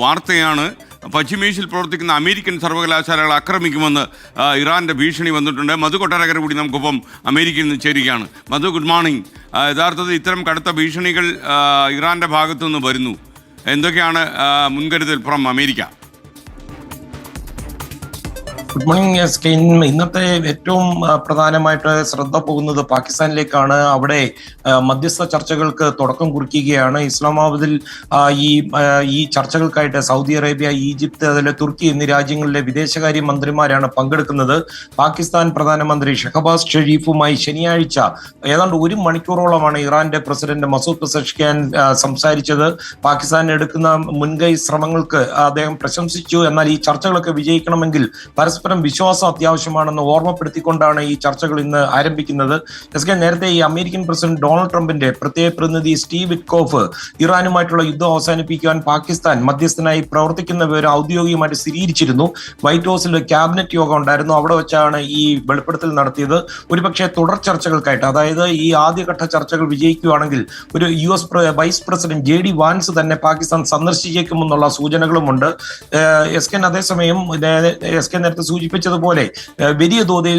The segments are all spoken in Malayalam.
വാർത്തയാണ്. പശ്ചിമേഷ്യയിൽ പ്രവർത്തിക്കുന്ന അമേരിക്കൻ സർവകലാശാലകൾ ആക്രമിക്കുമെന്ന് ഇറാന്റെ ഭീഷണി വന്നിട്ടുണ്ട്. മധു കൊട്ടാരക്കര കൂടി നമുക്കൊപ്പം അമേരിക്കയിൽ നിന്ന് ചേരുകയാണ്. മധു, ഗുഡ് മോർണിംഗ്. യഥാർത്ഥത്തിൽ ഇത്തരം കടുത്ത ഭീഷണികൾ ഇറാന്റെ ഭാഗത്തു നിന്ന് വരുന്നു. എന്തൊക്കെയാണ് മുൻകരുതൽ from America? Good morning skein. ഇന്നത്തെ ഏറ്റവും പ്രധാനമായിട്ട് ശ്രദ്ധ പോകുന്നത് പാകിസ്ഥാനിലേക്കാണ്. അവിടെ മധ്യസ്ഥ ചർച്ചകൾക്ക് തുടക്കം കുറിക്കുകയാണ്. ഇസ്ലാമാബാദിൽ ഈ ചർച്ചകൾക്കായിട്ട് സൗദി അറേബ്യ, ഈജിപ്ത്, അതുപോലെ തുർക്കി എന്നീ രാജ്യങ്ങളിലെ വിദേശകാര്യ മന്ത്രിമാരാണ് പങ്കെടുക്കുന്നത്. പാകിസ്ഥാൻ പ്രധാനമന്ത്രി ഷഹബാസ് ഷെരീഫുമായി ശനിയാഴ്ച ഏതാണ്ട് 1 മണിക്കൂറോളമാണ് ഇറാന്റെ പ്രസിഡന്റ് മസൂദ് പെസഷ്കിയാൻ സംസാരിച്ചത്. പാകിസ്ഥാൻ എടുക്കുന്ന മുൻകൈ ശ്രമങ്ങൾക്ക് അദ്ദേഹം പ്രശംസിച്ചു. എന്നാൽ ഈ ചർച്ചകളൊക്കെ വിജയിക്കണമെങ്കിൽ പരസ്പരം വിശ്വാസം അത്യാവശ്യമാണെന്ന് ഓർമ്മപ്പെടുത്തിക്കൊണ്ടാണ് ഈ ചർച്ചകൾ ഇന്ന് ആരംഭിക്കുന്നത്. നേരത്തെ ഈ അമേരിക്കൻ പ്രസിഡന്റ് ഡൊണാൾഡ് ട്രംപിന്റെ പ്രത്യേക പ്രതിനിധി സ്റ്റീവ് വിറ്റ്കോഫ് ഇറാനുമായിട്ടുള്ള യുദ്ധം അവസാനിപ്പിക്കാൻ പാകിസ്ഥാൻ മധ്യസ്ഥനായി പ്രവർത്തിക്കുന്ന വിവരം ഔദ്യോഗികമായിട്ട് സ്ഥിരീകരിച്ചിരുന്നു. വൈറ്റ് ഹൗസിൽ ക്യാബിനറ്റ് യോഗം ഉണ്ടായിരുന്നു. അവിടെ വെച്ചാണ് ഈ വെളിപ്പെടുത്തൽ നടത്തിയത്. ഒരുപക്ഷെ തുടർ ചർച്ചകൾക്കായിട്ട്, അതായത് ഈ ആദ്യഘട്ട ചർച്ചകൾ വിജയിക്കുകയാണെങ്കിൽ ഒരു US vice president JD Vance തന്നെ പാകിസ്ഥാൻ സന്ദർശിച്ചേക്കുമെന്നുള്ള സൂചനകളുമുണ്ട്. അതേസമയം നേരത്തെ സൂചിപ്പിച്ചതുപോലെ വലിയ തോതിൽ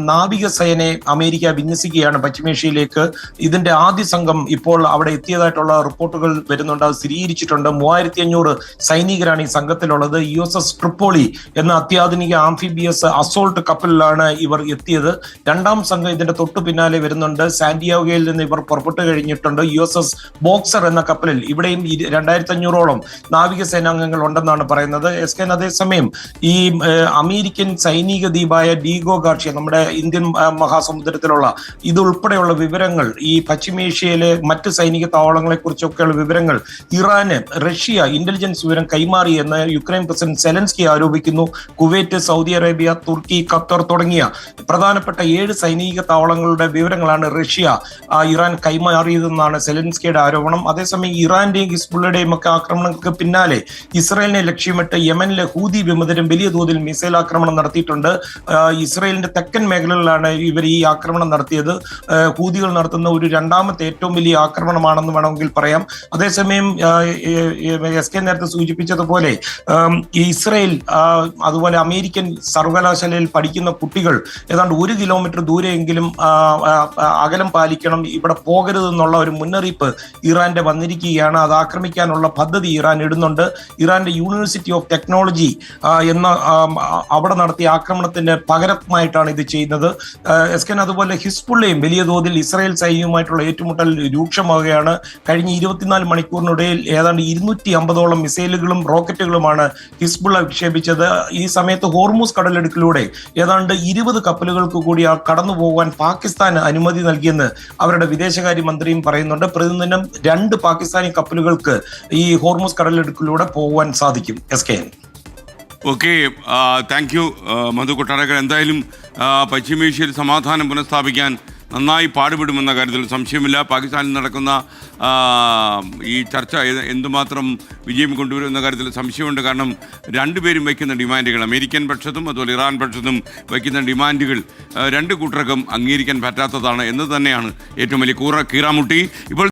നാവികസേനയെ അമേരിക്ക വിന്യസിക്കുകയാണ് പശ്ചിമേഷ്യയിലേക്ക്. ഇതിന്റെ ആദ്യ സംഘം ഇപ്പോൾ അവിടെ എത്തിയതായിട്ടുള്ള റിപ്പോർട്ടുകൾ വരുന്നുണ്ട്. അത് സ്ഥിരീകരിച്ചിട്ടുണ്ട്. 3500 സൈനികരാണ് ഈ സംഘത്തിലുള്ളത്. USS ട്രിപ്പോളി എന്ന അത്യാധുനിക ആംഫിബിയസ് അസോൾട്ട് കപ്പലിലാണ് ഇവർ എത്തിയത്. രണ്ടാം സംഘം ഇതിന്റെ തൊട്ടു പിന്നാലെ വരുന്നുണ്ട്. സാന്റിയാഗോയിൽ നിന്ന് ഇവർ പുറപ്പെട്ടു കഴിഞ്ഞിട്ടുണ്ട്. USS ബോക്സർ എന്ന കപ്പലിൽ ഇവിടെയും 2500ഓളം നാവികസേനാംഗങ്ങൾ ഉണ്ടെന്നാണ് പറയുന്നത്. അതേസമയം ഈ അമേരിക്കൻ സൈനിക ദ്വീപായ ഡീഗോ ഗാർഷ്യ, നമ്മുടെ ഇന്ത്യൻ മഹാസമുദ്രത്തിലുള്ള ഇതുൾപ്പെടെയുള്ള വിവരങ്ങൾ, ഈ പശ്ചിമേഷ്യയിലെ മറ്റ് സൈനിക താവളങ്ങളെ കുറിച്ചൊക്കെയുള്ള വിവരങ്ങൾ ഇറാന് റഷ്യ ഇന്റലിജൻസ് വിവരം കൈമാറി എന്ന് യുക്രൈൻ പ്രസിഡന്റ് സെലൻസ്കി ആരോപിക്കുന്നു. കുവൈറ്റ്, സൗദി അറേബ്യ, തുർക്കി, ഖത്തർ തുടങ്ങിയ പ്രധാനപ്പെട്ട 7 സൈനിക താവളങ്ങളുടെ വിവരങ്ങളാണ് റഷ്യ ഇറാൻ കൈമാറിയതെന്നാണ് സെലൻസ്കിയുടെ ആരോപണം. അതേസമയം ഇറാന്റെയും ഹിസ്ബുള്ളയുടെയും ഒക്കെ ആക്രമണങ്ങൾക്ക് പിന്നാലെ ഇസ്രായേലിനെ ലക്ഷ്യമിട്ട് യമനിലെ ഹൂതി വിമതരും വലിയ തോതിൽ മിസൈൽ ആക്രമണം നടത്തിയിട്ടുണ്ട്. ഇസ്രായേലിന്റെ തെക്കൻ മേഖലകളിലാണ് ഇവർ ഈ ആക്രമണം നടത്തിയത്. ഹൂതികൾ നടത്തുന്ന ഒരു രണ്ടാമത്തെ ഏറ്റവും വലിയ ആക്രമണമാണെന്ന് വേണമെങ്കിൽ പറയാം. അതേസമയം നേരത്തെ സൂചിപ്പിച്ചതുപോലെ ഇസ്രായേൽ അതുപോലെ അമേരിക്കൻ സർവകലാശാലയിൽ പഠിക്കുന്ന കുട്ടികൾ ഏതാണ്ട് 1 കിലോമീറ്റർ ദൂരെയെങ്കിലും അകലം പാലിക്കണം, ഇവിടെ പോകരുതെന്നുള്ള ഒരു മുന്നറിയിപ്പ് ഇറാന്റെ വന്നിരിക്കുകയാണ്. അത് ആക്രമിക്കാനുള്ള പദ്ധതി ഇറാൻ ഇടുന്നുണ്ട്. ഇറാന്റെ യൂണിവേഴ്സിറ്റി ഓഫ് ടെക്നോളജി എന്ന അവിടെ നടത്തിയ ആക്രമണത്തിന് പകരമായിട്ടാണ് ഇത് ചെയ്യുന്നത്. അതുപോലെ ഹിസ്ബുള്ളയും വലിയ തോതിൽ ഇസ്രായേൽ സൈന്യവുമായിട്ടുള്ള ഏറ്റുമുട്ടൽ രൂക്ഷമാവുകയാണ്. കഴിഞ്ഞ 24 മണിക്കൂറിനിടയിൽ ഏതാണ്ട് 250ഓളം മിസൈലുകളും റോക്കറ്റുകളുമാണ് ഹിസ്ബുള്ള വിക്ഷേപിച്ചത്. ഈ സമയത്ത് ഹോർമൂസ് കടലിടുക്കിലൂടെ ഏതാണ്ട് 20 കപ്പലുകൾക്ക് കൂടി കടന്നു പോകാൻ പാകിസ്ഥാൻ അനുമതി നൽകിയെന്ന് അവരുടെ വിദേശകാര്യ മന്ത്രിയും പറയുന്നുണ്ട്. പ്രതിദിനം 2 പാകിസ്ഥാനി കപ്പലുകൾക്ക് ഈ ഹോർമൂസ് കടലിടുക്കിലൂടെ പോകുവാൻ സാധിക്കും. ഓക്കെ, താങ്ക് യു മധു കൊട്ടാരക്കര. എന്തായാലും പശ്ചിമേഷ്യയിൽ സമാധാനം പുനഃസ്ഥാപിക്കാൻ നന്നായി പാടുപെടുമെന്ന കാര്യത്തിൽ സംശയമില്ല. പാകിസ്ഥാനിൽ നടക്കുന്ന ഈ ചർച്ച എന്തുമാത്രം വിജയം കൊണ്ടുവരുമെന്ന കാര്യത്തിൽ സംശയമുണ്ട്. കാരണം രണ്ടുപേരും വയ്ക്കുന്ന ഡിമാൻഡുകൾ, അമേരിക്കൻ പക്ഷത്തും അതുപോലെ ഇറാൻ പക്ഷത്തും വയ്ക്കുന്ന ഡിമാൻഡുകൾ രണ്ട് കൂട്ടർക്കും അംഗീകരിക്കാൻ പറ്റാത്തതാണ് എന്ന് തന്നെയാണ് ഏറ്റവും വലിയ കീറാമുട്ടി. ഇപ്പോൾ